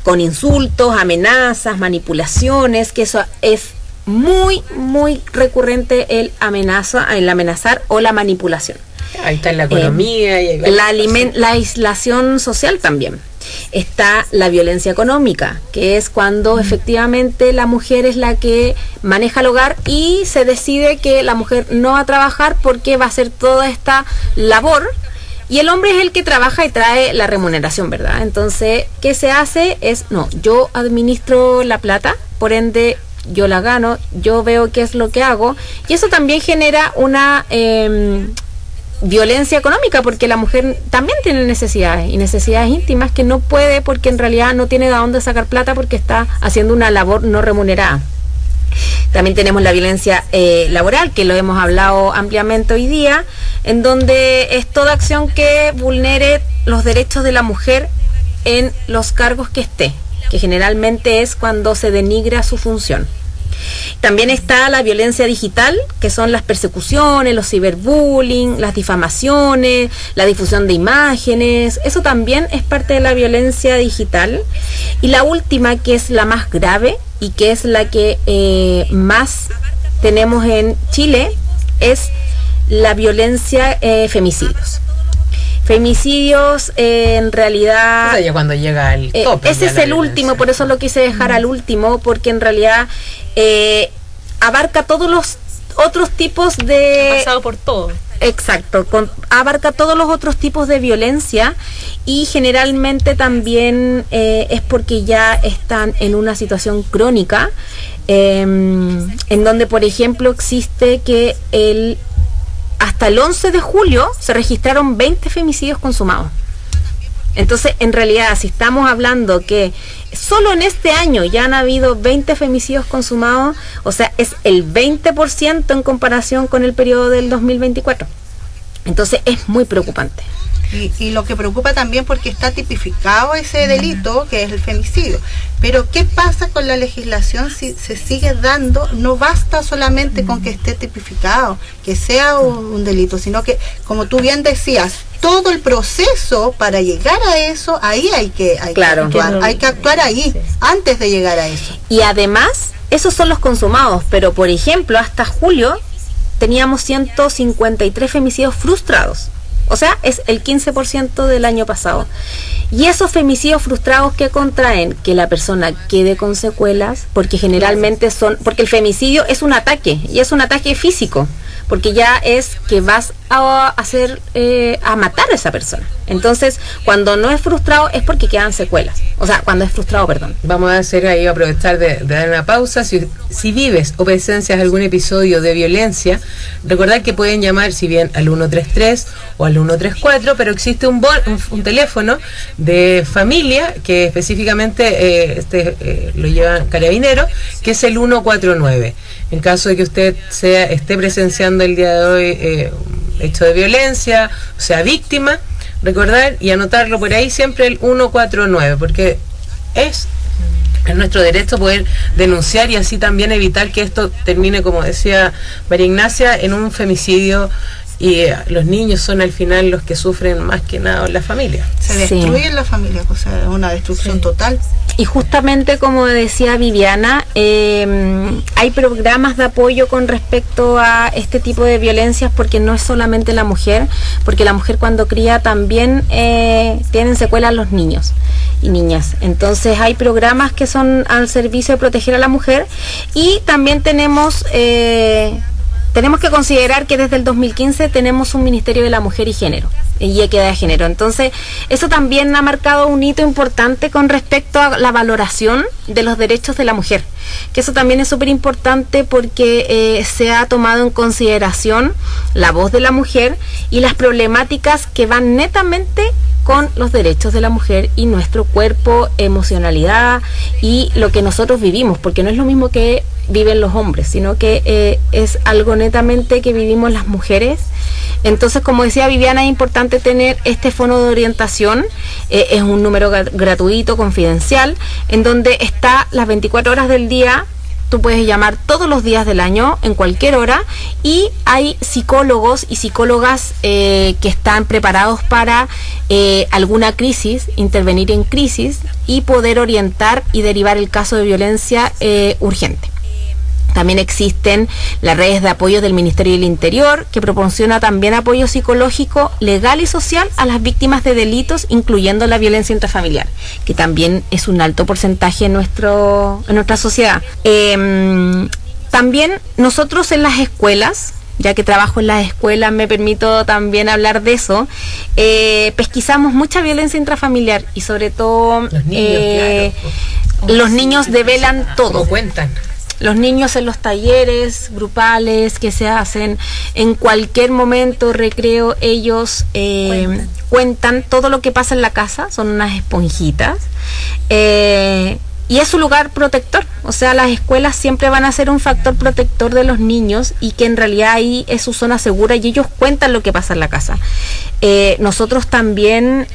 S4: con insultos, amenazas, manipulaciones, que eso es muy, muy recurrente, el amenazar o la manipulación.
S2: Ahí está la economía. Y
S4: la aislación social también. Está la violencia económica, que es cuando efectivamente la mujer es la que maneja el hogar y se decide que la mujer no va a trabajar porque va a hacer toda esta labor, y el hombre es el que trabaja y trae la remuneración, ¿verdad? Entonces, ¿qué se hace? Yo administro la plata, por ende yo la gano, yo veo qué es lo que hago, y eso también genera una violencia económica, porque la mujer también tiene necesidades íntimas que no puede, porque en realidad no tiene de dónde sacar plata porque está haciendo una labor no remunerada. También tenemos la violencia laboral, que lo hemos hablado ampliamente hoy día, en donde es toda acción que vulnere los derechos de la mujer en los cargos que esté, que generalmente es cuando se denigra su función. También está la violencia digital, que son las persecuciones, los ciberbullying, las difamaciones, la difusión de imágenes. Eso también es parte de la violencia digital. Y la última, que es la más grave y que es la que más tenemos en Chile, es la violencia femicidios. Femicidios, en realidad...
S2: O sea, ya cuando llega el tope.
S4: Ese es el último, por eso lo quise dejar al último, porque en realidad abarca todos los otros tipos de...
S5: Ha pasado por todo.
S4: Exacto, abarca todos los otros tipos de violencia, y generalmente también es porque ya están en una situación crónica, en donde, por ejemplo, existe que hasta el 11 de julio se registraron 20 femicidios consumados. Entonces, en realidad, si estamos hablando que solo en este año ya han habido 20 femicidios consumados, o sea, es el 20% en comparación con el periodo del 2024. Entonces, es muy preocupante.
S3: Y lo que preocupa también porque está tipificado ese delito, que es el femicidio. Pero ¿qué pasa con la legislación si se sigue dando? No basta solamente con que esté tipificado, que sea un delito, sino que, como tú bien decías, todo el proceso para llegar a eso, ahí hay que actuar ahí, antes de llegar a eso.
S4: Y además, esos son los consumados, pero por ejemplo, hasta julio teníamos 153 femicidios frustrados. O sea, es el 15% del año pasado. Y esos femicidios frustrados, ¿qué contraen? Que la persona quede con secuelas, porque generalmente porque el femicidio es un ataque, y es un ataque físico, porque ya es que vas a matar a esa persona. Entonces, cuando no es frustrado es porque quedan secuelas. O sea, cuando es frustrado, perdón.
S2: Vamos a aprovechar de dar una pausa. Si vives o presencias algún episodio de violencia, recordad que pueden llamar, si bien al 133 o al 134, pero existe un teléfono de familia que específicamente lo llevan Carabineros, que es el 149. en caso de que usted esté presenciando el día de hoy hecho de violencia, o sea, víctima, recordar y anotarlo por ahí siempre el 149, porque es nuestro derecho poder denunciar y así también evitar que esto termine, como decía María Ignacia, en un femicidio. Y los niños son al final los que sufren más que nada en la familia.
S3: Se destruyen la familia, o sea, es una destrucción total.
S4: Y justamente como decía Viviana, hay programas de apoyo con respecto a este tipo de violencias, porque no es solamente la mujer, porque la mujer cuando cría también tienen secuelas los niños y niñas. Entonces hay programas que son al servicio de proteger a la mujer, y también tenemos que considerar que desde el 2015 tenemos un Ministerio de la Mujer y Género, y Equidad de Género. Entonces, eso también ha marcado un hito importante con respecto a la valoración de los derechos de la mujer, que eso también es súper importante porque se ha tomado en consideración la voz de la mujer y las problemáticas que van netamente con los derechos de la mujer y nuestro cuerpo, emocionalidad y lo que nosotros vivimos, porque no es lo mismo que viven los hombres, sino que es algo netamente que vivimos las mujeres. Entonces, como decía Viviana, es importante tener este fono de orientación, es un número gratuito, confidencial, en donde está las 24 horas del día. Tú puedes llamar todos los días del año, en cualquier hora, y hay psicólogos y psicólogas que están preparados para alguna crisis, intervenir en crisis y poder orientar y derivar el caso de violencia urgente. También existen las redes de apoyo del Ministerio del Interior, que proporciona también apoyo psicológico, legal y social a las víctimas de delitos, incluyendo la violencia intrafamiliar, que también es un alto porcentaje en nuestra sociedad. También nosotros en las escuelas, ya que trabajo en las escuelas, me permito también hablar de eso, pesquisamos mucha violencia intrafamiliar y sobre todo
S2: los niños,
S4: los niños develan todo.
S2: ¿Cómo cuentan?
S4: Los niños en los talleres grupales que se hacen en cualquier momento, recreo, ellos cuentan todo lo que pasa en la casa, son unas esponjitas. Y es su lugar protector, o sea, las escuelas siempre van a ser un factor protector de los niños y que en realidad ahí es su zona segura y ellos cuentan lo que pasa en la casa. Nosotros también...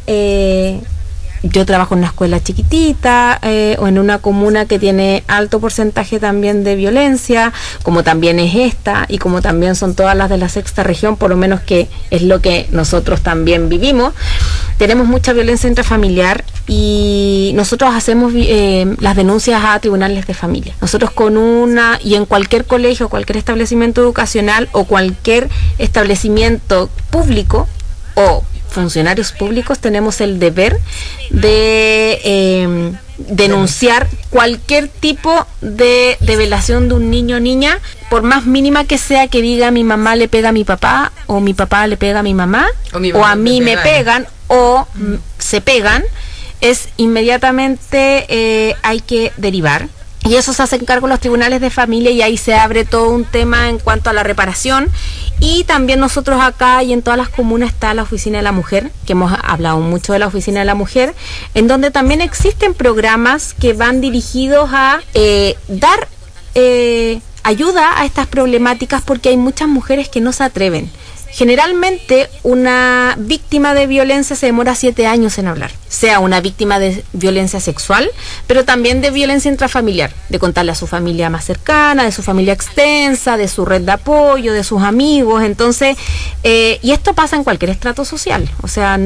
S4: yo trabajo en una escuela chiquitita o en una comuna que tiene alto porcentaje también de violencia, como también es esta y como también son todas las de la sexta región, por lo menos que es lo que nosotros también vivimos. Tenemos mucha violencia intrafamiliar y nosotros hacemos las denuncias a tribunales de familia. Nosotros y en cualquier colegio, cualquier establecimiento educacional o cualquier establecimiento público o funcionarios públicos tenemos el deber de denunciar cualquier tipo de violación de un niño o niña, por más mínima que sea, que diga mi mamá le pega a mi papá o mi papá le pega a mi mamá o a mí me pegan o se pegan, es inmediatamente hay que derivar. Y eso se hacen cargo los tribunales de familia y ahí se abre todo un tema en cuanto a la reparación. Y también nosotros acá y en todas las comunas está la Oficina de la Mujer, que hemos hablado mucho de la Oficina de la Mujer, en donde también existen programas que van dirigidos a dar ayuda a estas problemáticas, porque hay muchas mujeres que no se atreven. Generalmente una víctima de violencia se demora 7 años en hablar, sea una víctima de violencia sexual, pero también de violencia intrafamiliar, de contarle a su familia más cercana, de su familia extensa, de su red de apoyo, de sus amigos. Entonces, y esto pasa en cualquier estrato social, o sea,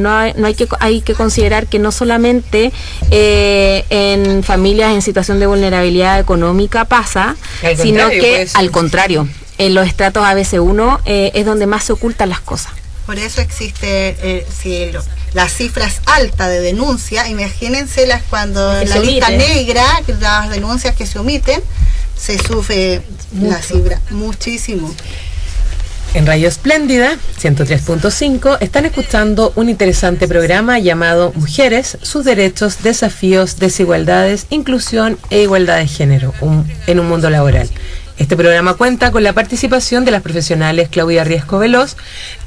S4: hay que considerar que no solamente en familias en situación de vulnerabilidad económica pasa, sino que al contrario. En los estratos ABC1 es donde más se ocultan las cosas.
S3: Por eso existe, las cifras altas de denuncia, imagínense cuando en la lista negra, las denuncias que se omiten, se sufre la cifra muchísimo.
S2: En Radio Espléndida 103.5 están escuchando un interesante programa llamado Mujeres, sus derechos, desafíos, desigualdades, inclusión e igualdad de género en un mundo laboral. Este programa cuenta con la participación de las profesionales Claudia Riesco Veloz,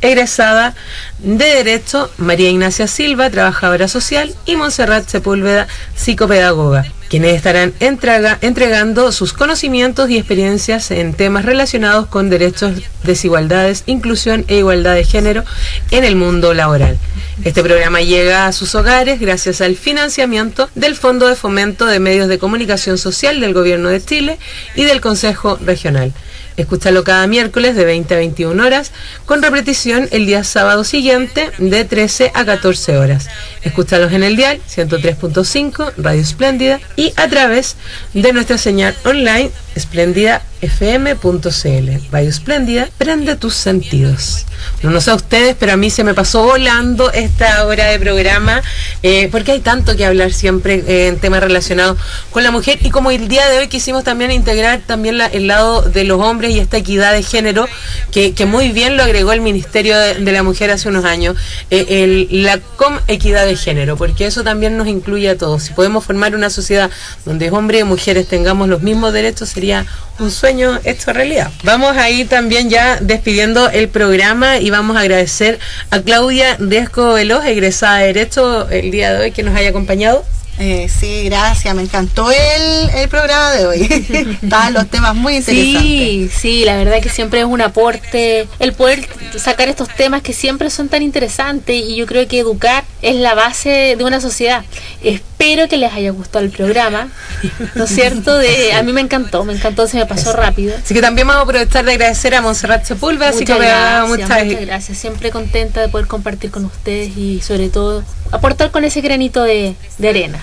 S2: egresada de Derecho, María Ignacia Silva, trabajadora social, y Montserrat Sepúlveda, psicopedagoga. quienes estarán entregando sus conocimientos y experiencias en temas relacionados con derechos, desigualdades, inclusión e igualdad de género en el mundo laboral. Este programa llega a sus hogares gracias al financiamiento del Fondo de Fomento de Medios de Comunicación Social del Gobierno de Chile y del Consejo Regional. Escúchalo cada miércoles de 20 a 21 horas, con repetición el día sábado siguiente de 13 a 14 horas. Escúchalos en el dial 103.5 Radio Espléndida y a través de nuestra señal online esplendidafm.cl. Radio Espléndida, prende tus sentidos. No sé a ustedes, pero a mí se me pasó volando esta hora de programa, porque hay tanto que hablar siempre en temas relacionados con la mujer, y como el día de hoy quisimos también integrar también el lado de los hombres y esta equidad de género que muy bien lo agregó el Ministerio de la Mujer hace unos años, la equidad de género, porque eso también nos incluye a todos. Si podemos formar una sociedad donde hombres y mujeres tengamos los mismos derechos, sería un sueño hecho realidad. Vamos a ir también ya despidiendo el programa y vamos a agradecer a Claudia Riesco Veloz, egresada de Derecho, el día de hoy, que nos haya acompañado.
S3: Sí, gracias, me encantó el programa de hoy. Estaban los temas muy interesantes.
S5: Sí, la verdad que siempre es un aporte el poder sacar estos temas que siempre son tan interesantes, y yo creo que educar es la base de una sociedad. Espero que les haya gustado el programa, ¿no es cierto? A mí me encantó, se me pasó rápido.
S2: Así que también vamos a aprovechar de agradecer a Montserrat Sepúlveda.
S5: Muchas gracias, siempre contenta de poder compartir con ustedes y sobre todo aportar con ese granito de arena.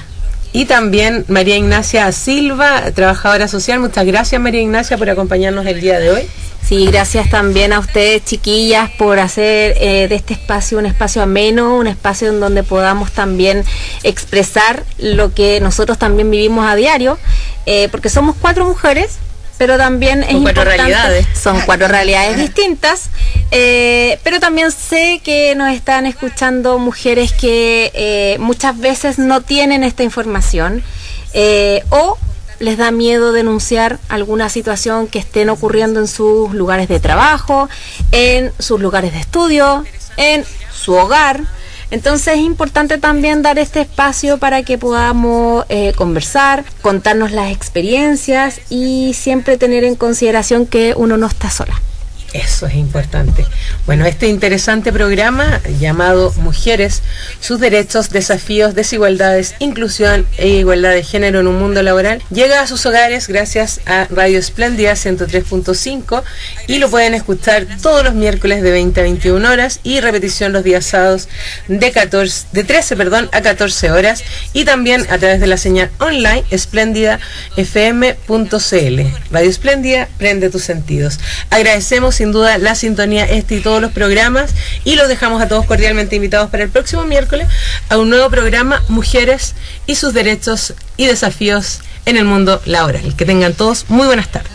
S2: Y también María Ignacia Silva, trabajadora social. Muchas gracias, María Ignacia, por acompañarnos el día de hoy.
S4: Sí, gracias también a ustedes, chiquillas, por hacer de este espacio un espacio ameno, un espacio en donde podamos también expresar lo que nosotros también vivimos a diario, porque somos 4 mujeres, pero también es importante. Son 4 realidades distintas, pero también sé que nos están escuchando mujeres que muchas veces no tienen esta información, o les da miedo denunciar alguna situación que estén ocurriendo en sus lugares de trabajo, en sus lugares de estudio, en su hogar. Entonces es importante también dar este espacio para que podamos conversar, contarnos las experiencias y siempre tener en consideración que uno no está sola.
S2: Eso es importante. Bueno, este interesante programa llamado Mujeres, sus derechos, desafíos, desigualdades, inclusión e igualdad de género en un mundo laboral, llega a sus hogares gracias a Radio Espléndida 103.5 y lo pueden escuchar todos los miércoles de 20 a 21 horas y repetición los días sábados de 13 a 14 horas, y también a través de la señal online esplendidafm.cl. Radio Espléndida, prende tus sentidos. Agradecemos sin duda la sintonía y todos los programas, y los dejamos a todos cordialmente invitados para el próximo miércoles a un nuevo programa, Mujeres y sus derechos y desafíos en el mundo laboral. Que tengan todos muy buenas tardes.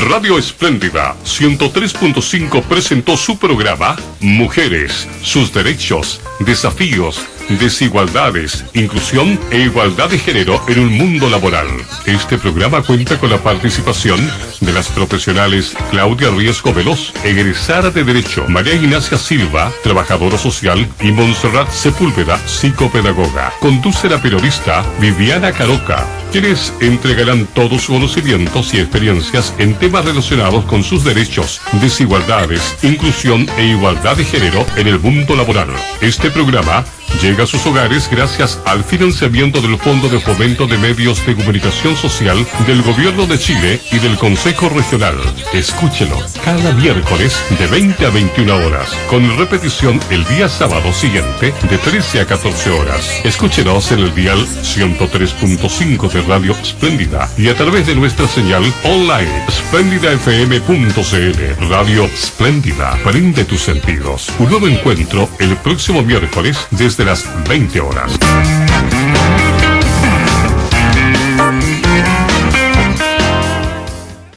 S1: Radio Espléndida 103.5 presentó su programa Mujeres, sus derechos, desafíos, desigualdades, inclusión e igualdad de género en un mundo laboral. Este programa cuenta con la participación de las profesionales Claudia Riesco Veloz, egresada de Derecho, María Ignacia Silva, trabajadora social, y Montserrat Sepúlveda, psicopedagoga. Conduce la periodista Viviana Caroca, quienes entregarán todos sus conocimientos y experiencias en temas relacionados con sus derechos, desigualdades, inclusión e igualdad de género en el mundo laboral. Este programa llega a sus hogares gracias al financiamiento del Fondo de Fomento de Medios de Comunicación Social del Gobierno de Chile y del Consejo Regional. Escúchelo cada miércoles de 20 a 21 horas, con repetición el día sábado siguiente de 13 a 14 horas. Escúchenos en el dial 103.5 de Radio Espléndida y a través de nuestra señal online esplendidafm.cl. Radio Espléndida, prende tus sentidos. Un nuevo encuentro el próximo miércoles desde las 20 horas.